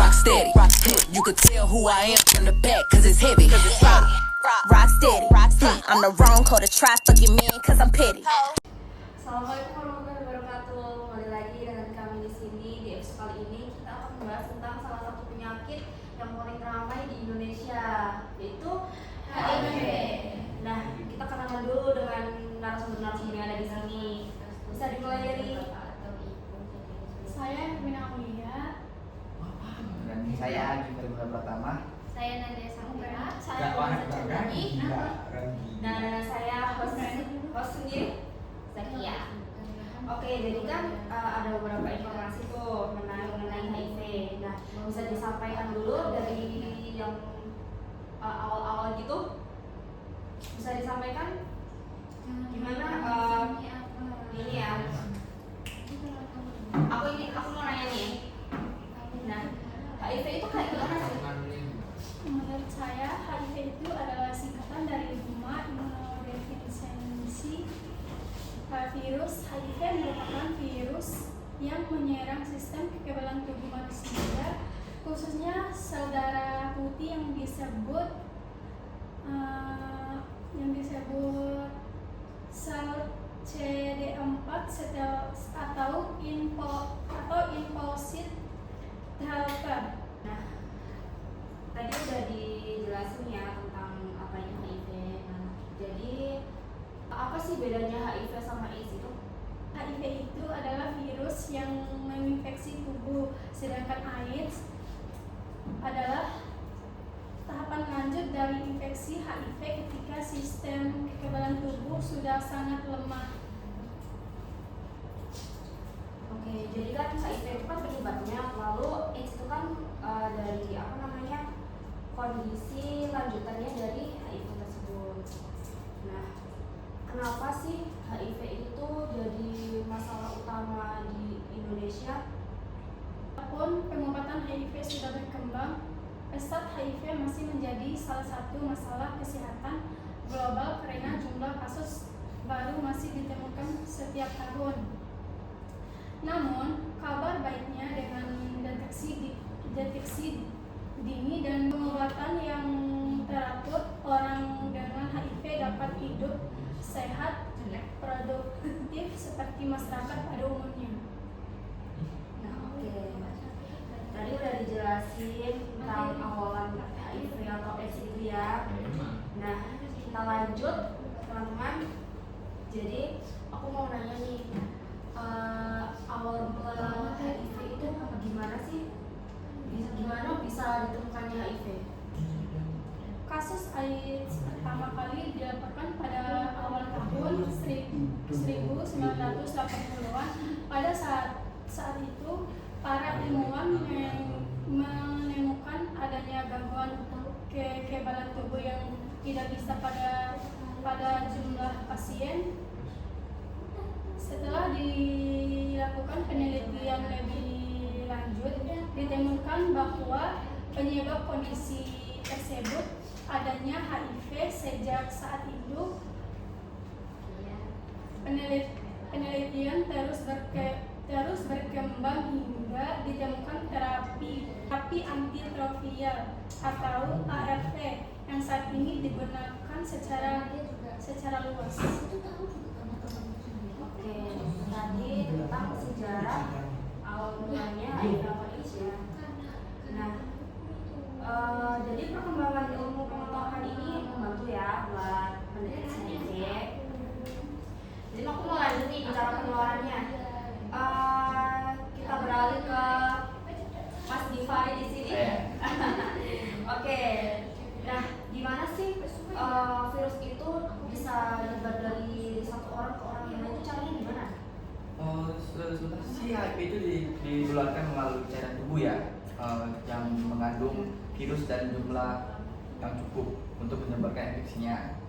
rock steady. You could tell who I am from the back, cause it's heavy. Rock steady. I'm the wrong code to try fucking me, cause I'm petty. Assalamualaikum warahmatullahi wabarakatuh. Kembali lagi dengan kami di sini. Di episode kali ini kita akan membahas tentang salah satu penyakit yang paling ramai di Indonesia, yaitu HIV. Nah, kita kenalan dulu dengan narasumber-narasumber yang ada di sini. Bisa dimulai dari saya Hermina Aulia. Dan saya Adi Pratama. Saya Nadia Sangra. saya dan saya host sendiri Zakia. Oke, jadi kan ada beberapa informasi tuh mengenai HIV. Nah, bisa disampaikan dulu dari yang awal-awal gitu. Bisa disampaikan gimana ini ya. Aku mau nanya nih. Nah, HIV itu kayak gimana sih? Menurut saya, HIV itu adalah singkatan dari nama immunodeficiency virus. HIV merupakan virus yang menyerang sistem kekebalan tubuh manusia, khususnya sel darah putih yang disebut sel CD4 atau infosit helper. Nah, tadi udah dijelasin ya tentang apa itu HIV. Nah, jadi apa sih bedanya HIV sama AIDS itu? HIV itu adalah virus yang menginfeksi tubuh, sedangkan AIDS adalah tahapan lanjut dari infeksi HIV ketika sistem kekebalan tubuh sudah sangat lemah. Oke, jadi kan HIV itu kan penyebabnya, lalu AIDS itu kan dari kondisi lanjutannya dari HIV tersebut. Nah, kenapa sih HIV itu jadi masalah utama di Indonesia? Walaupun pengobatan HIV sudah berkembang, pesat HIV masih menjadi salah satu masalah kesehatan global karena jumlah kasus baru masih ditemukan setiap tahun. Namun, kabar baiknya dengan deteksi dini dan pengobatan yang teratur, orang dengan HIV dapat hidup sehat, produktif seperti masyarakat pada umumnya. Nah, oke. Tadi udah dijelasin tentang awalan HIV atau AIDS itu ya. Nah, kita lanjut teman-teman. Jadi, aku mau nanya nih, awal mula HIV itu gimana sih? Gimana bisa ditemukannya HIV? Kasus AIDS pertama kali dilaporkan pada awal tahun 1980-an. Pada saat itu, para ilmuwan menemukan adanya gangguan kekebalan tubuh yang tidak bisa pada jumlah pasien. Setelah dilakukan penelitian lebih lanjut, ditemukan bahwa penyebab kondisi tersebut adanya HIV. Sejak saat itu, penelitian terus berkembang hingga ditemukan terapi antiretroviral atau ART yang saat ini digunakan secara luas. Oke, tadi tentang sejarah awal mulanya HIV atau AIDS ya. Nah, jadi perkembangan ilmu pengetahuan ini membantu ya buat pendeteksi HIV. Jadi aku mau lanjut nih cara penularannya. Kita beralih ke Mas Givari di sini. Oke. Nah, gimana sih virus itu bisa nyebar dari satu orang ke orang yang lain, itu caranya gimana? Sebenarnya sih HIV itu ditularkan melalui cairan tubuh ya, yang mengandung virus dan jumlah yang cukup untuk menyebarkan infeksinya.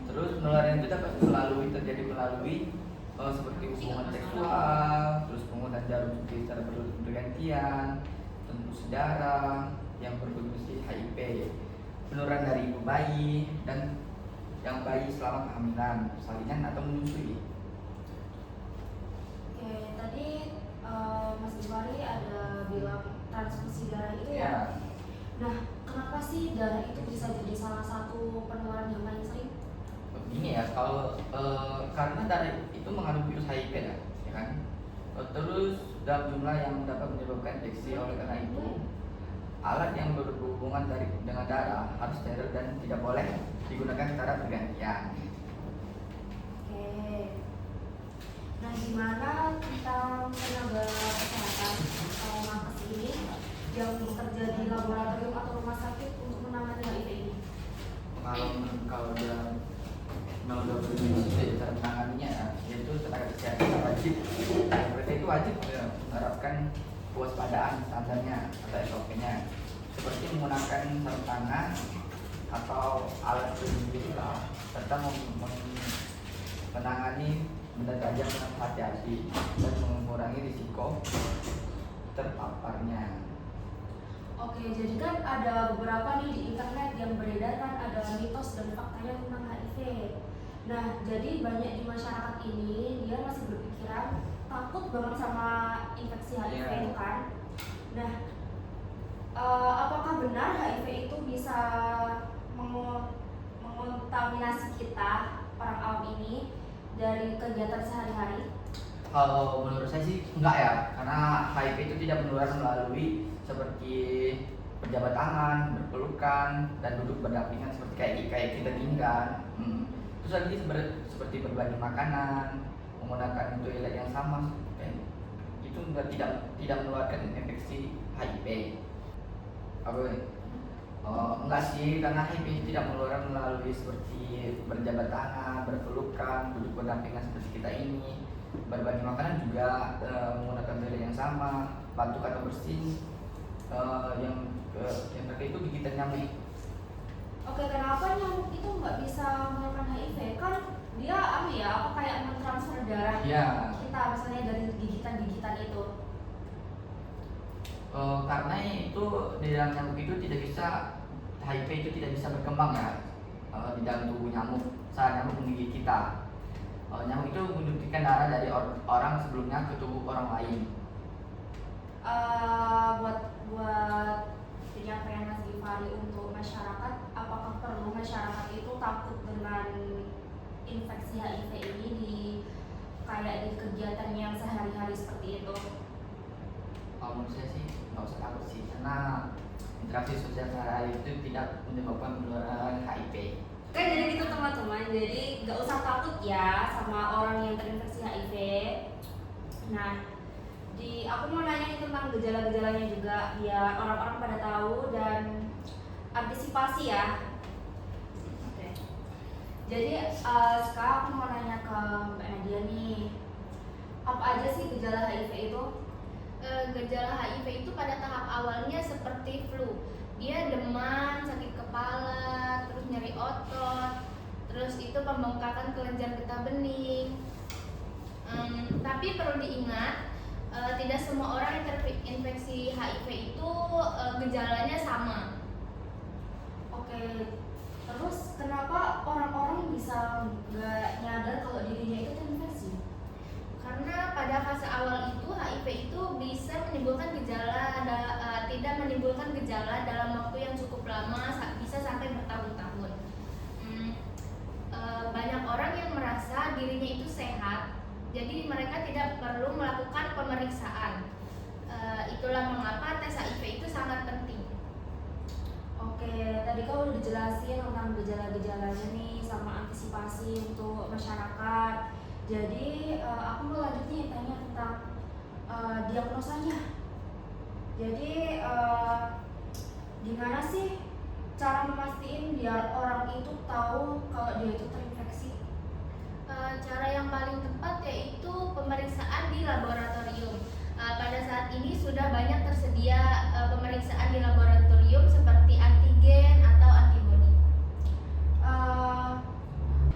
Terus penularan itu dapat terjadi melalui seperti hubungan seksual, terus penggunaan jarum suntik secara bergantian, tembus darah yang berkondisi HIV, penularan dari ibu bayi dan yang bayi selama kehamilan, persalinan atau menyusui. Oke, tadi Mas Givari ada bilang transfusi transfusi darah itu Ya. ya. Nah, kenapa sih darah itu bisa jadi salah satu penularan yang paling sering? Begini ya, kalau karena darah itu mengandung virus HIV ya kan. Terus dalam jumlah yang dapat menyebabkan infeksi. Oleh karena itu, alat yang berhubungan dengan darah harus steril dan tidak boleh digunakan secara bergantian. Oke. Nah, gimana tentang tenaga kesehatan atau nakes ini yang bekerja di laboratorium atau rumah sakit untuk menangani HIV ini? Kalau dalam undang-undang itu cara menanganinya ya, yaitu tenaga kesehatan wajib, mereka itu wajib menerapkan kewaspadaan standarnya atau SOP-nya, seperti menggunakan sarung tangan atau alat pelindung lah, serta menangani benda tajam dengan hati-hati dan mengurangi risiko terpaparnya. Oke, jadi kan ada beberapa nih di internet yang beredar kan ada mitos dan faktanya tentang HIV. Nah, jadi banyak di masyarakat ini dia masih berpikiran takut banget sama infeksi HIV itu kan. Nah, apakah benar HIV itu bisa mengontaminasi kita orang awam ini dari kegiatan sehari-hari? Kalau menurut saya sih enggak ya, karena HIV itu tidak menular melalui seperti berjabat tangan, berpelukan, dan duduk berdampingan seperti kayak kita gini kan. Terus lagi seperti berbagi makanan, menggunakan toilet yang sama, itu tidak menularkan infeksi HIV. Enggak sih, karena HIV tidak menular melalui seperti berjabat tangan, berpelukan, duduk berdampingan seperti kita ini, berbagi makanan juga, menggunakan toilet yang sama, batuk atau bersin, yang terkait itu gigitan nyamuk. Oke, kenapa nyamuk itu nggak bisa menyerang HIV? Kan dia kayak mentransfer darah kita misalnya dari gigitan-gigitan itu. Karena itu di dalam nyamuk itu tidak bisa, HIV itu tidak bisa berkembang ya di dalam tubuh nyamuk saat nyamuk menggigit kita. Nyamuk itu menyuntikkan darah dari orang sebelumnya ke tubuh orang lain. Buat penyampaian Mas Givari untuk masyarakat, apakah perlu masyarakat itu takut dengan infeksi HIV ini di kegiatan yang sehari-hari seperti itu? Kalau menurut saya sih nggak usah takut sih, karena interaksi sosial sehari-hari itu tidak menyebabkan penularan HIV. Oke, jadi gitu teman-teman, jadi nggak usah takut ya sama orang yang terinfeksi HIV. Nah, aku mau nanya tentang gejala-gejalanya juga biar orang-orang pada tahu dan antisipasi ya. Oke. Jadi sekarang aku mau nanya ke Mbak Nadia nih, apa aja sih gejala HIV itu? Gejala HIV itu pada tahap awalnya seperti flu. Dia demam, sakit kepala, terus nyeri otot, terus itu pembengkakan kelenjar getah bening. Tapi perlu diingat, tidak semua orang yang terinfeksi HIV itu gejalanya sama. Oke, terus kenapa orang-orang bisa nggak nyadar kalau dirinya itu terinfeksi? Karena pada fase awal itu HIV itu bisa menimbulkan gejala, tidak menimbulkan gejala dalam waktu yang cukup lama, bisa sampai bertahun-tahun. Banyak orang yang merasa dirinya itu sehat, jadi mereka tidak perlu melakukan pemeriksaan. Itulah mengapa tes HIV itu sangat penting. Oke, tadi kau udah dijelasin tentang gejala-gejalanya nih sama antisipasi untuk masyarakat. Jadi aku mau lanjut nih tanya tentang diagnosanya. Jadi gimana sih cara memastikan biar orang itu tahu kalau dia itu terinfeksi? Cara yang paling tepat yaitu pemeriksaan di laboratorium. Pada saat ini sudah banyak tersedia pemeriksaan di laboratorium seperti antigen atau antibodi.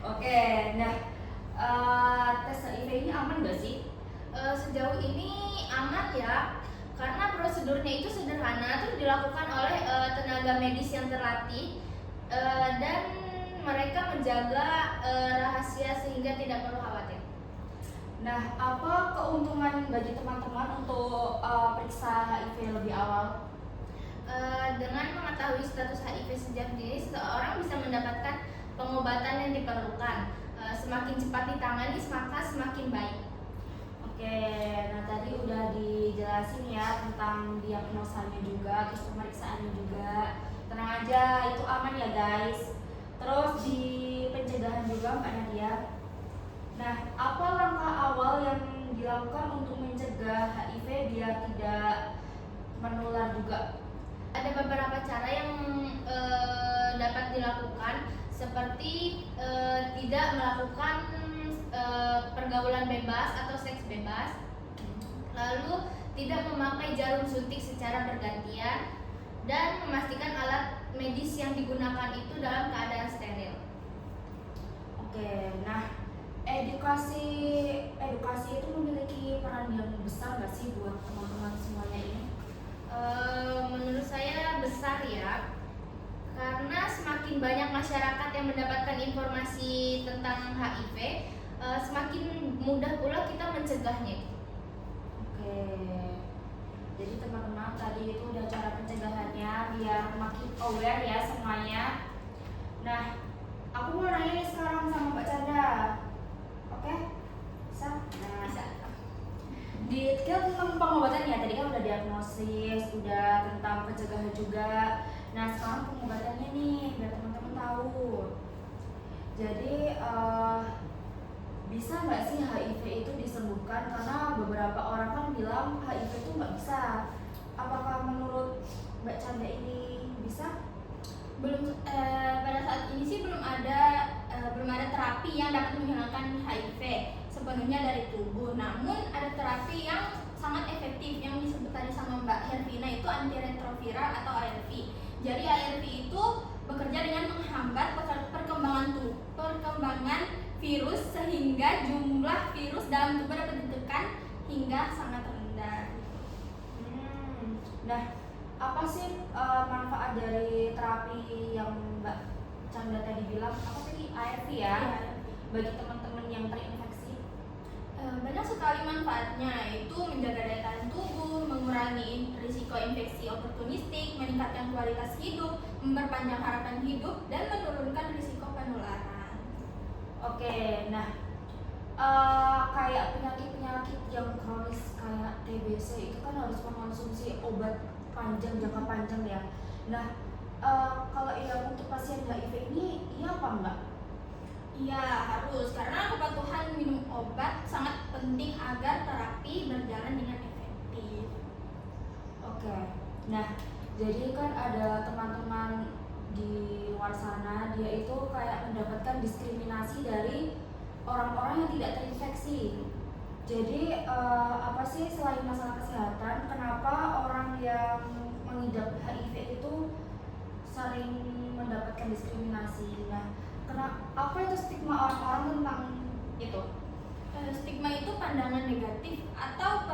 Oke, nah tes HIV ini aman nggak sih? Sejauh ini aman ya, karena prosedurnya itu sederhana, terus dilakukan oleh tenaga medis yang terlatih dan mereka menjaga rahasia sehingga tidak perlu khawatir. Nah, apa keuntungan bagi teman-teman untuk periksa HIV lebih awal? Dengan mengetahui status HIV sendiri, seseorang bisa mendapatkan pengobatan yang diperlukan. Semakin cepat ditangani, maka semakin baik. Oke, nah tadi udah dijelasin ya tentang diagnosanya juga, terus pemeriksaannya juga. Tenang aja, itu aman ya guys. Terus di pencegahan juga Mbak Nadia. Nah, apa langkah awal yang dilakukan untuk mencegah HIV biar tidak menular juga? Ada beberapa cara yang dapat dilakukan, seperti tidak melakukan pergaulan bebas atau seks bebas, lalu tidak memakai jarum suntik secara bergantian, dan memastikan alat medis yang digunakan itu dalam keadaan steril. Oke, nah edukasi itu memiliki peran yang besar nggak sih buat teman-teman semuanya ini? Menurut saya besar ya, karena semakin banyak masyarakat yang mendapatkan informasi tentang HIV, semakin mudah pula kita mencegahnya. Oke, jadi teman-teman tadi itu udah cara pencegahannya biar makin aware ya semuanya. Nah, aku mau nanya nih sekarang sama Mbak Chandra. Oke, bisa? Nah, Bisa. detail tentang pengobatan ya, tadi kan udah diagnosis, udah tentang pencegahan juga. Nah, sekarang pengobatannya nih biar teman-teman tahu. Jadi bisa nggak sih HIV itu disembuhkan? Karena beberapa orang kan bilang HIV itu nggak bisa. Apakah menurut Mbak Chandra ini bisa? Pada saat ini sih belum ada terapi yang dapat menghilangkan HIV sepenuhnya dari tubuh. Namun ada terapi yang sangat efektif yang disebut tadi sama Mbak Hervina, itu antiretroviral atau ARV. Jadi ARV itu bekerja dengan menghambat perkembangan virus sehingga jumlah virus dalam tubuh dapat ditekan hingga sangat rendah. Nah, apa sih manfaat dari terapi yang Mbak Chandra tadi bilang? Apa tadi ARV ya? Bagi teman-teman yang terinfeksi? Banyak sekali manfaatnya, yaitu menjaga daya tahan tubuh, mengurangi risiko infeksi oportunistik, meningkatkan kualitas hidup, memperpanjang harapan hidup, dan menurunkan risiko penularan. Oke, nah kayak penyakit-penyakit yang kronis kayak TBC itu kan harus mengkonsumsi obat jangka panjang ya. Nah, kalau yang untuk pasien HIV ini iya apa enggak? Iya, harus, karena kepatuhan minum obat sangat penting agar terapi berjalan dengan efektif. Oke, nah jadi kan ada teman-teman di luar sana, dia itu kayak mendapatkan diskriminasi dari orang-orang yang tidak terinfeksi. Jadi apa sih selain masalah kesehatan, kenapa orang yang mengidap HIV itu sering mendapatkan diskriminasi? Nah, apa itu stigma orang-orang tentang itu? Stigma itu pandangan negatif atau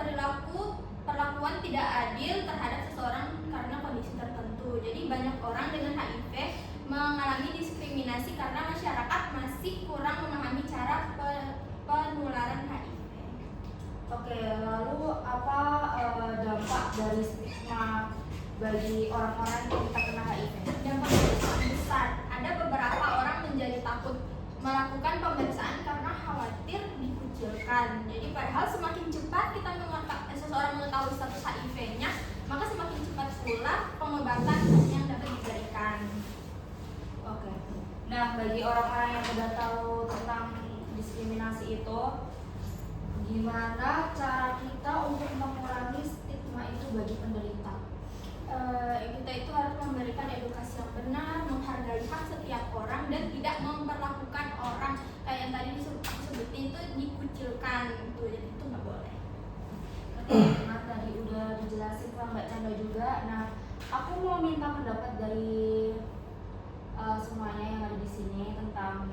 perlakuan tidak adil terhadap seseorang karena kondisi tertentu. Jadi banyak orang dengan HIV mengalami diskriminasi karena masyarakat masih kurang memahami cara penularan HIV. Oke, lalu apa dampak dari stigma bagi orang-orang yang terkena HIV? Dampaknya itu sangat besar. Ada beberapa orang menjadi takut melakukan pemeriksaan karena khawatir dikucilkan. Jadi padahal semakin cepat seseorang mengetahui status HIV-nya, maka semakin cepat pula pengobatan yang dapat diberikan. Oke. Nah, bagi orang-orang yang sudah tahu tentang diskriminasi itu, gimana cara kita untuk mengurangi stigma itu bagi penderita? Kita itu harus memberikan edukasi yang benar, menghargai hak setiap orang, dan tidak memperlakukan orang kayak yang tadi aku sebutin itu dikucilkan gitu. Jadi itu nggak boleh. Nah, tadi udah dijelasin sama Mbak Chandra juga. Nah, aku mau minta pendapat dari semuanya yang ada di sini tentang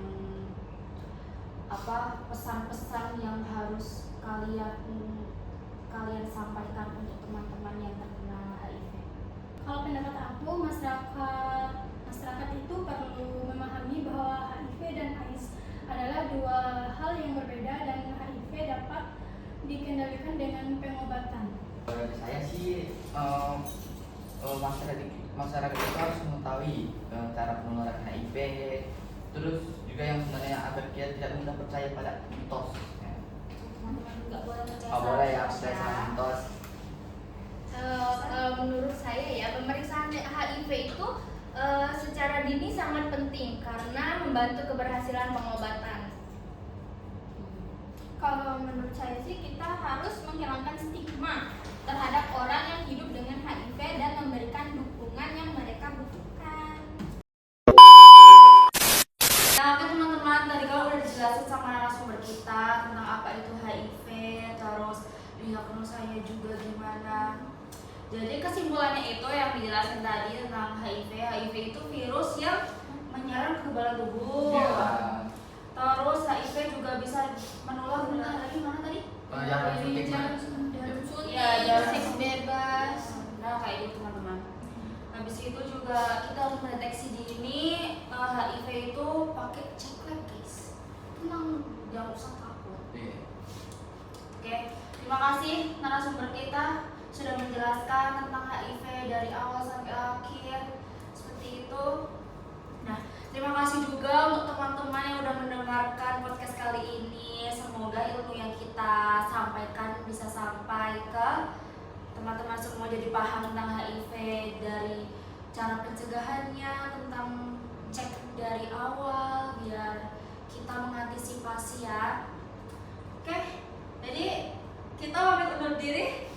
apa pesan-pesan yang harus kalian sampaikan untuk teman-teman yang terkena HIV. Kalau pendapat aku, masyarakat itu perlu memahami bahwa HIV dan AIDS adalah dua hal yang berbeda dan HIV dapat dikendalikan dengan pengobatan. Dari saya sih masyarakat itu harus mengetahui cara penularan HIV, terus juga yang sebenarnya agar kita tidak mudah percaya pada mitos. Ya. Teman-teman nggak boleh percaya Oh, sama boleh ya, mitos percaya sama mitos. Menurut saya ya, pemeriksaan HIV itu secara dini sangat penting karena membantu keberhasilan pengobatan. Kalau menurut saya sih kita harus menghilangkan stigma terhadap orang yang hidup dengan HIV dan memberikan dukungan yang mereka butuhkan. Nah, oke teman-teman, tadi kalau udah dijelasin sama narasumber kita tentang apa itu HIV, terus diagnosanya juga gimana. Jadi kesimpulannya itu yang dijelasin tadi tentang HIV. HIV itu virus yang menyerang kekebalan tubuh. Ya. Terus HIV juga bisa menular dari mana tadi? Jarum suntik. Jarum suntik, Ya, jarum seks suntik. bebas. Nah, kayak gitu teman-teman. Habis itu juga kita harus mendeteksi dini HIV itu pakai cek lab guys. Tenang, jangan usah takut. Iya. Oke, terima kasih narasumber kita sudah menjelaskan tentang HIV dari awal sampai akhir seperti itu. Nah, terima kasih juga untuk teman-teman yang udah mendengarkan podcast kali ini. Semoga ilmu yang kita sampaikan bisa sampai ke teman-teman semua, jadi paham tentang HIV, dari cara pencegahannya, tentang cek dari awal biar kita mengantisipasi ya. Oke, jadi kita pamit undur diri.